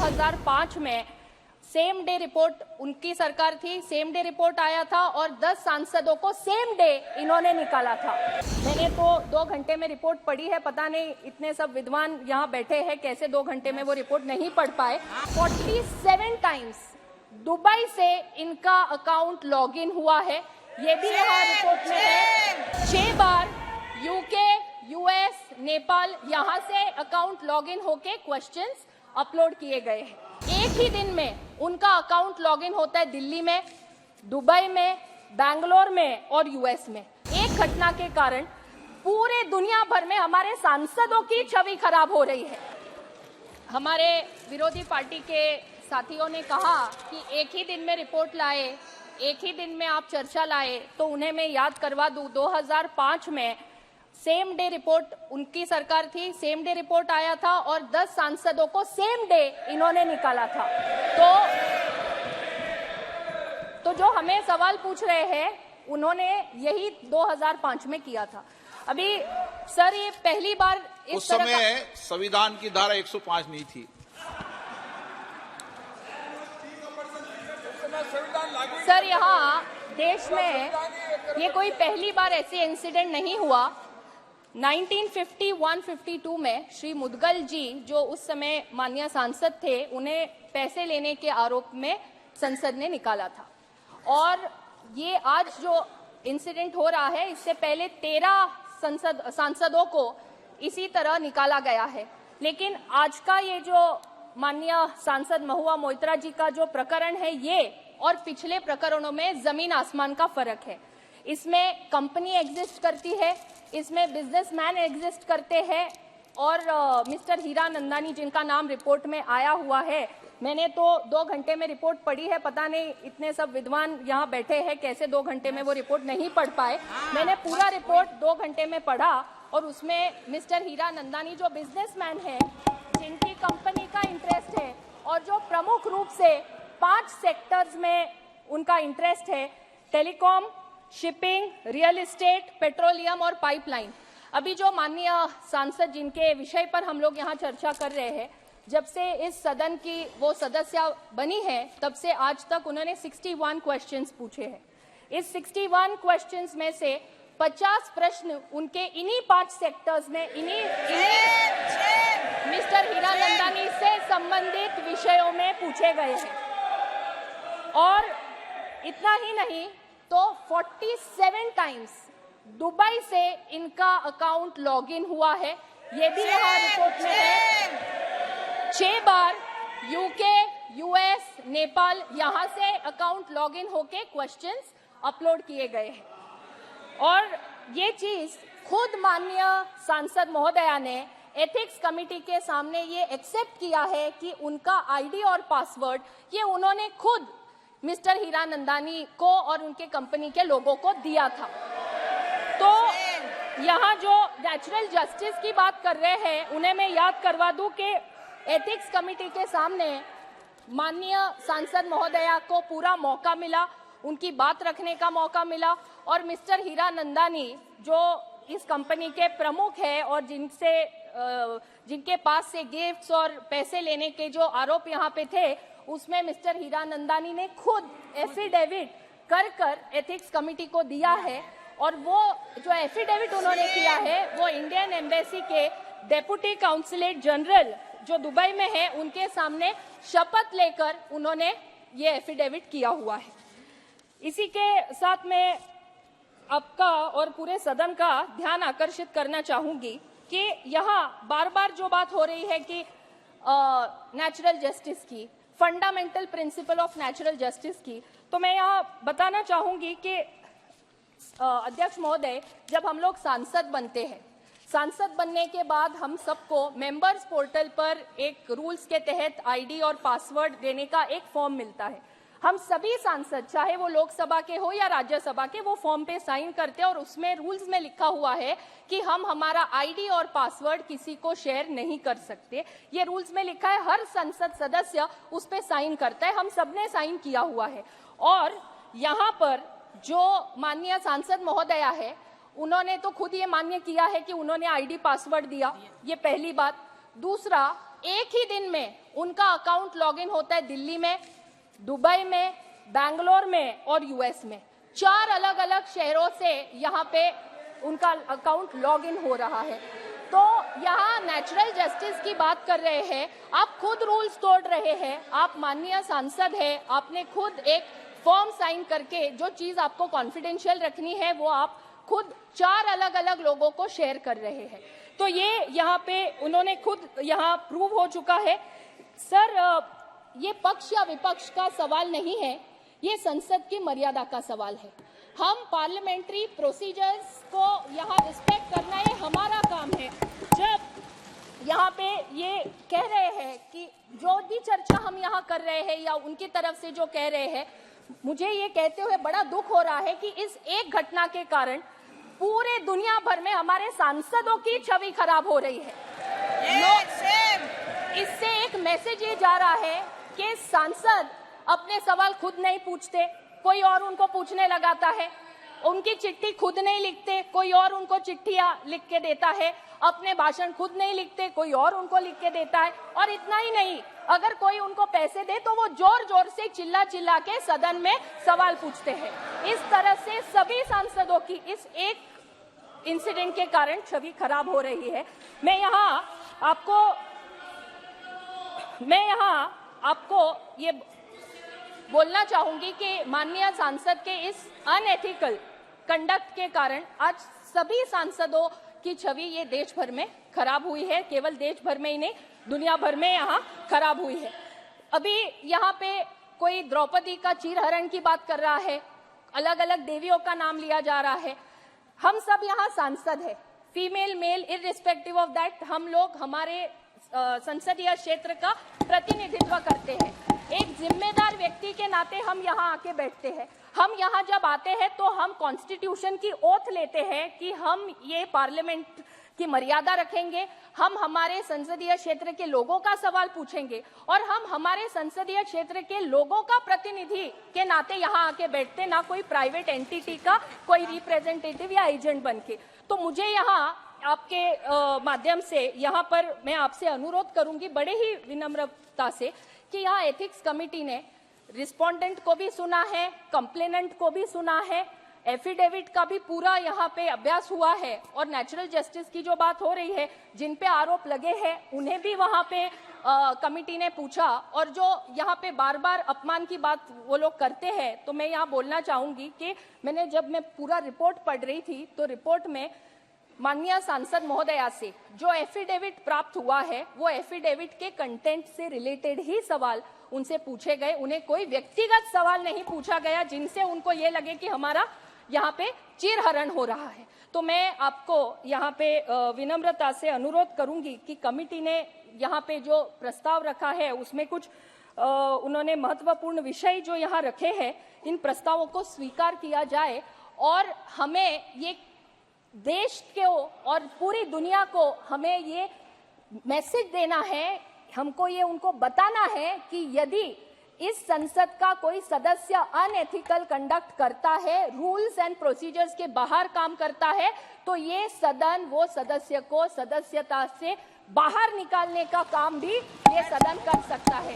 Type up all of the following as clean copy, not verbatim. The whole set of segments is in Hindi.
2005 में सेम डे रिपोर्ट उनकी सरकार थी, सेम डे रिपोर्ट आया था और 10 सांसदों को सेम डे इन्होंने निकाला था। मैंने तो 2 घंटे में रिपोर्ट पढ़ी है, पता नहीं इतने सब विद्वान यहाँ बैठे हैं कैसे 2 घंटे में वो रिपोर्ट नहीं पढ़ पाए। 47 टाइम्स दुबई से इनका अकाउंट लॉगिन हुआ है, ये भी यहाँ रिपोर्ट में है। 6 बार यूके, यूएस, नेपाल यहाँ से अकाउंट लॉगिन होके क्वेश्चंस अपलोड किए गए हैं। एक ही दिन में उनका अकाउंट लॉगिन होता है दिल्ली में, दुबई में, बैंगलोर में और यूएस में। एक घटना के कारण पूरे दुनिया भर में हमारे सांसदों की छवि खराब हो रही है। हमारे विरोधी पार्टी के साथियों ने कहा कि एक ही दिन में रिपोर्ट लाए, एक ही दिन में आप चर्चा लाए, तो उन्हें मैं याद करवा दूं 2005 में सेम डे रिपोर्ट उनकी सरकार थी, सेम डे रिपोर्ट आया था और 10 सांसदों को सेम डे इन्होंने निकाला था। तो जो हमें सवाल पूछ रहे हैं उन्होंने यही 2005 में किया था। अभी सर ये पहली बार उस समय संविधान की धारा 105 नहीं थी। सर यहाँ देश में ये कोई पहली बार ऐसे इंसिडेंट नहीं हुआ। 1951-52 में श्री मुदगल जी जो उस समय माननीय सांसद थे, उन्हें पैसे लेने के आरोप में संसद ने निकाला था। और ये आज जो इंसिडेंट हो रहा है, इससे पहले 13 सांसदों को इसी तरह निकाला गया है। लेकिन आज का ये जो माननीय सांसद महुआ मोइत्रा जी का जो प्रकरण है, ये और पिछले प्रकरणों में जमीन आसमान का फर्क है। इसमें कंपनी एग्जिस्ट करती है, इसमें बिजनेसमैन एग्जिस्ट करते हैं और मिस्टर हीरा नंदानी जिनका नाम रिपोर्ट में आया हुआ है, मैंने तो 2 घंटे में रिपोर्ट पढ़ी है, पता नहीं इतने सब विद्वान यहाँ बैठे हैं कैसे 2 घंटे में वो रिपोर्ट नहीं पढ़ पाए। मैंने पूरा रिपोर्ट 2 घंटे में पढ़ा और उसमें मिस्टर हीरा नंदानी जो बिजनेसमैन है, जिनकी कंपनी का इंटरेस्ट है और जो प्रमुख रूप से 5 सेक्टर्स में उनका इंटरेस्ट है, telecom, shipping, real estate, petroleum और पाइपलाइन। अभी जो माननीय सांसद जिनके विषय पर हम लोग यहाँ चर्चा कर रहे हैं, जब से इस सदन की वो सदस्य बनी है तब से आज तक उन्होंने 61 क्वेश्चंस पूछे हैं। इस 61 क्वेश्चंस में से 50 प्रश्न उनके इन्हीं 5 सेक्टर्स में इन्हीं मिस्टर हीरा नंदानी से संबंधित विषयों में पूछे गए हैं। और इतना ही नहीं तो 47 टाइम्स दुबई से इनका अकाउंट लॉगिन हुआ है, ये भी यहाँ रिपोर्ट में है। 6 बार यूके, यूएस, नेपाल यहाँ से अकाउंट लॉगिन होके क्वेश्चंस अपलोड किए गए हैं। और ये चीज खुद माननीय सांसद महोदया ने एथिक्स कमेटी के सामने ये एक्सेप्ट किया है कि उनका आईडी और पासवर्ड ये उन्होंने खुद मिस्टर हीरा नंदानी को और उनके कंपनी के लोगों को दिया था। तो यहाँ जो नेचुरल जस्टिस की बात कर रहे हैं, उन्हें मैं याद करवा दूं कि एथिक्स कमेटी के सामने माननीय सांसद महोदया को पूरा मौका मिला, उनकी बात रखने का मौका मिला और मिस्टर हीरा नंदानी जो इस कंपनी के प्रमुख है और जिनके पास से गिफ्ट्स और पैसे लेने के जो आरोप यहाँ पे थे, उसमें मिस्टर हीरा नंदानी ने खुद एफिडेविट कर एथिक्स कमेटी को दिया है। और वो जो एफिडेविट उन्होंने किया है वो इंडियन एम्बेसी के डेप्यूटी काउंसलेट जनरल जो दुबई में है, उनके सामने शपथ लेकर उन्होंने ये एफिडेविट किया हुआ है। इसी के साथ मैं आपका और पूरे सदन का ध्यान आकर्षित करना चाहूंगी कि यहाँ बार बार जो बात हो रही है कि नेचुरल जस्टिस की, fundamental principle of natural justice की, तो मैं यहाँ बताना चाहूंगी कि अध्यक्ष महोदय, जब हम लोग सांसद बनते हैं, सांसद बनने के बाद हम सबको मेंबर्स पोर्टल पर एक रूल्स के तहत आईडी और पासवर्ड देने का एक फॉर्म मिलता है। हम सभी सांसद, चाहे वो लोकसभा के हो या राज्यसभा के, वो फॉर्म पे साइन करते हैं और उसमें रूल्स में लिखा हुआ है कि हम हमारा आईडी और पासवर्ड किसी को शेयर नहीं कर सकते। ये रूल्स में लिखा है, हर संसद सदस्य उस पे साइन करता है, हम सबने साइन किया हुआ है। और यहाँ पर जो माननीय सांसद महोदया है, उन्होंने तो खुद ये मान्य किया है कि उन्होंने आईडी पासवर्ड दिया, ये पहली बात। दूसरा, एक ही दिन में उनका अकाउंट लॉगिन होता है दिल्ली में, दुबई में, बैंगलोर में और यूएस में। 4 अलग अलग शहरों से यहाँ पे उनका अकाउंट लॉगिन हो रहा है। तो यहाँ नेचुरल जस्टिस की बात कर रहे हैं, आप खुद रूल्स तोड़ रहे हैं। आप माननीय सांसद हैं, आपने खुद एक फॉर्म साइन करके जो चीज आपको कॉन्फिडेंशियल रखनी है वो आप खुद 4 अलग अलग लोगों को शेयर कर रहे हैं। तो ये यहाँ पे उन्होंने खुद यहाँ प्रूव हो चुका है। सर, ये पक्ष या विपक्ष का सवाल नहीं है, ये संसद की मर्यादा का सवाल है। हम पार्लियामेंट्री प्रोसीजर्स को यहाँ रिस्पेक्ट करना ये हमारा काम है। जब यहाँ पे ये कह रहे हैं कि जो भी चर्चा हम यहाँ कर रहे हैं या उनकी तरफ से जो कह रहे हैं, मुझे ये कहते हुए बड़ा दुख हो रहा है कि इस एक घटना के कारण पूरे दुनिया भर में हमारे सांसदों की छवि खराब हो रही है। इससे एक मैसेज ये जा रहा है कि सांसद अपने सवाल खुद नहीं पूछते, कोई और उनको पूछने लगाता है। उनकी चिट्ठी खुद नहीं लिखते, कोई और उनको चिट्ठियां लिख के देता है। अपने भाषण खुद नहीं लिखते, कोई और उनको लिख के देता है। और इतना ही नहीं, अगर कोई उनको पैसे दे तो वो जोर जोर से चिल्ला चिल्ला के सदन में सवाल पूछते हैं। इस तरह से सभी सांसदों की इस एक इंसिडेंट के कारण छवि खराब हो रही है। मैं यहाँ आपको ये बोलना चाहूंगी कि माननीय सांसद के इस अनएथिकल कंडक्ट के कारण आज सभी सांसदों की छवि ये देश भर में खराब हुई है। केवल देश भर में ही नहीं, दुनिया भर में यहाँ खराब हुई है। अभी यहाँ पे कोई द्रौपदी का चीरहरण की बात कर रहा है, अलग अलग देवियों का नाम लिया जा रहा है। हम सब यहाँ सांसद है, female male irrespective of that, हम लोग हमारे संसदीय क्षेत्र का प्रतिनिधित्व करते हैं। एक जिम्मेदार व्यक्ति के नाते हम यहाँ आके बैठते हैं। हम यहाँ जब आते हैं तो हम कॉन्स्टिट्यूशन की ओथ लेते हैं कि हम ये पार्लियामेंट की मर्यादा रखेंगे, हम हमारे संसदीय क्षेत्र के लोगों का सवाल पूछेंगे और हम हमारे संसदीय क्षेत्र के लोगों का प्रतिनिधि के नाते यहाँ आके बैठते, ना कोई प्राइवेट एंटिटी का कोई रिप्रेजेंटेटिव या एजेंट बनके। तो मुझे यहाँ आपके माध्यम से यहाँ पर मैं आपसे अनुरोध करूंगी बड़े ही विनम्रता से कि यहाँ एथिक्स कमेटी ने रिस्पोंडेंट को भी सुना है, कंप्लेनेंट को भी सुना है, एफिडेविट का भी पूरा यहाँ पे अभ्यास हुआ है और नेचुरल जस्टिस की जो बात हो रही है, जिन पे आरोप लगे हैं उन्हें भी वहाँ पे कमेटी ने पूछा। और जो यहाँ पे बार बार अपमान की बात वो लोग करते हैं, तो मैं यहाँ बोलना चाहूंगी कि जब मैं पूरा रिपोर्ट पढ़ रही थी तो रिपोर्ट में माननीय सांसद महोदया से जो एफिडेविट प्राप्त हुआ है वो एफिडेविट के कंटेंट से रिलेटेड ही सवाल उनसे पूछे गए। उन्हें कोई व्यक्तिगत सवाल नहीं पूछा गया जिनसे उनको ये लगे कि हमारा यहाँ पे चीरहरण हो रहा है। तो मैं आपको यहाँ पे विनम्रता से अनुरोध करूंगी कि कमिटी ने यहाँ पे जो प्रस्ताव रखा है उसमें कुछ उन्होंने महत्वपूर्ण विषय जो यहाँ रखे हैं, इन प्रस्तावों को स्वीकार किया जाए और हमें ये देश को और पूरी दुनिया को हमें ये मैसेज देना है, हमको ये उनको बताना है कि यदि इस संसद का कोई सदस्य अनएथिकल कंडक्ट करता है, रूल्स एंड प्रोसीजर्स के बाहर काम करता है, तो ये सदन वो सदस्य को सदस्यता से बाहर निकालने का काम भी ये सदन कर सकता है।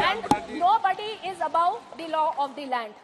And nobody is about the law of the land.